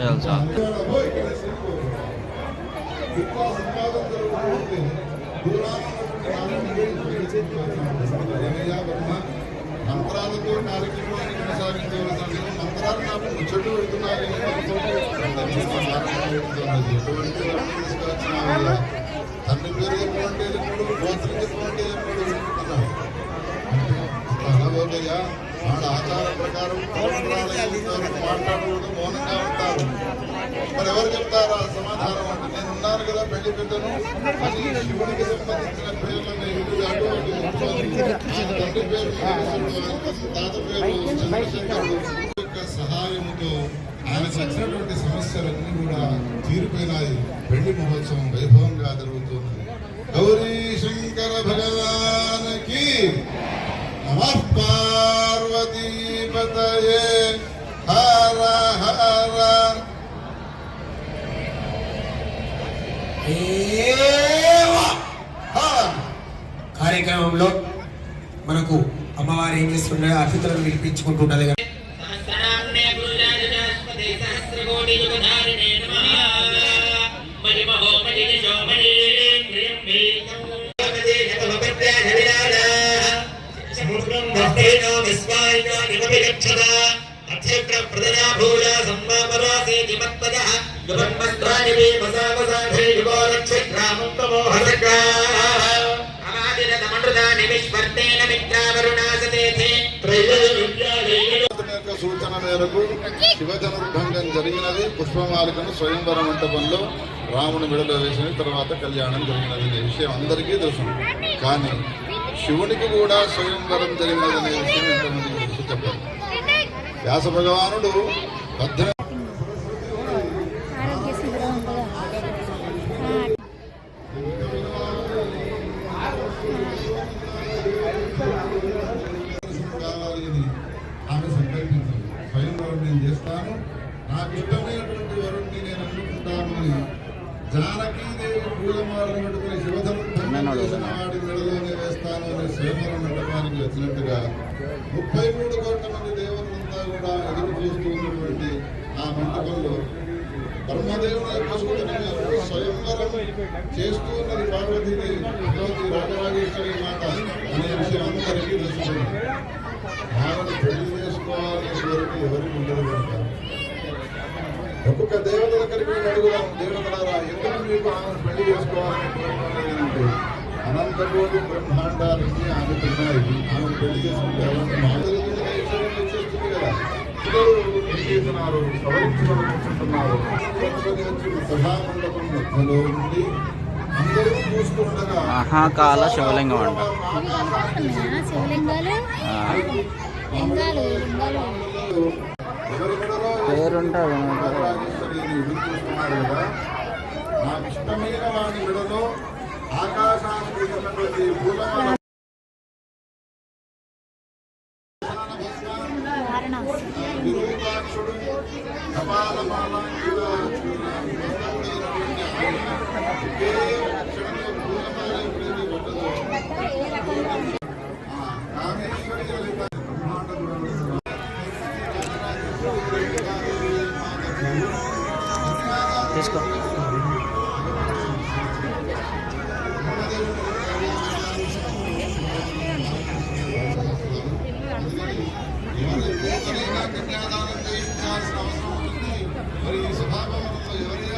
తెలుసా? మంత్రాలతో కార్యక్రమాన్ని కొనసాగించవలసిన మంత్రాలు నాకు ముచ్చట్లు పెడుతున్నారు. తండ్రి పేరు చెప్పమంటే ఎప్పుడు గోత్రం చెప్పమంటే ఎప్పుడు పెట్టుకున్నాడు. అలాగోదయ్యా వాళ్ళ ఆచార ప్రకారం మాట్లాడకూడదు, మౌనంగా ఉంటారు. మరి ఎవరు చెప్తారా సమాధానం అంటే నేను ఉన్నాను కదా పెళ్లి పెద్దను అని శివుడికి సంబంధించిన పేర్లను ఎదురుగాడు తండ్రి పేరు తాత పేరు చంద్రశేఖరుడు యొక్క సహాయంతో ఆయన వచ్చినటువంటి సమస్యలన్నీ కూడా తీరిపోయినాయి. పెళ్లి మహోత్సవం వైభవంగా జరుగుతుంది. గౌరీ శంకర భగవానికి నమః పార్వతీపతయే హర హర. కార్యక్రమంలో మనకు అమ్మవారు ఏం చేస్తుండే అతిథులను పిలిపించుకుంటుంటది. సూచన మేరకు శివధనుర్భంగం జరిగినది. పుష్పమాలికను స్వయంవర మంటపంలో రాముని మెడలో వేసిన తర్వాత కళ్యాణం జరిగినది అనే విషయం అందరికీ తెలుసు. కానీ శివునికి కూడా స్వయంవరం జరిగినదనే విషయం ఎంతమందికి తెలుసు చెప్పారు. వ్యాస భగవానుడు 18 ఆమె సంకల్పించింది. స్వయంవరం నేను చేస్తాను, నాకు ఇష్టమైనటువంటి వరుణ్ణి నేను అందుకుంటాను అని జానకీదేవి పూలమాలను పెట్టుకుని శివధనుర్భంగం వాడి మెడలోనే వేస్తాను అని స్వయంవరం మండపానికి వచ్చినట్టుగా 33 కోట్ల మంది దేవతలంతా కూడా ఎదురు చూస్తూ ఉన్నటువంటి ఆ మంటపంలో బ్రహ్మదేవుని యొక్క సూచన మేరకు స్వయంవరం చేస్తూ ఉన్నది పార్వతీదేవి భగవతి రాజరాజేశ్వరి మాత అనే విషయం అందరికీ తెలుసుకుంది. ఆమెను పెళ్లి చేసుకోవాలనే కోరిక ఎవరికి ఉండదు కనుక ఒక్కొక్క దేవత దగ్గరికి వెళ్ళి అడుగుదాం, దేవతలారా ఎందుకు మీకు ఆమెను పెళ్లి చేసుకోవాలని కోరుకోలేదంటే అనంతకోటి బ్రహ్మాండాలకి ఆమె ఉన్నాయి. ఆమెను పెళ్లి చేసుకుంటే చేస్తుంది కదా. పిల్లలు ఏం చేస్తున్నారు, సవరించుకొని కూర్చుంటున్నారు. సభామండపం మధ్యలో ఉండి అందరూ చూస్తుండగా మహాకాల శివలింగం అంట. పేరుంటారు చూస్తున్నారు కదా. నాకు ఇష్టమైన వాడి విడలో ఆకాశానికి ఉన్నటువంటి పూలమాల విరూపాక్షుడు కపాలమాల తీసుకో. కన్యాదానం చేయించాల్సిన అవసరం ఉంటుంది. మరి ఈ సభాభవనంలో ఎవరైనా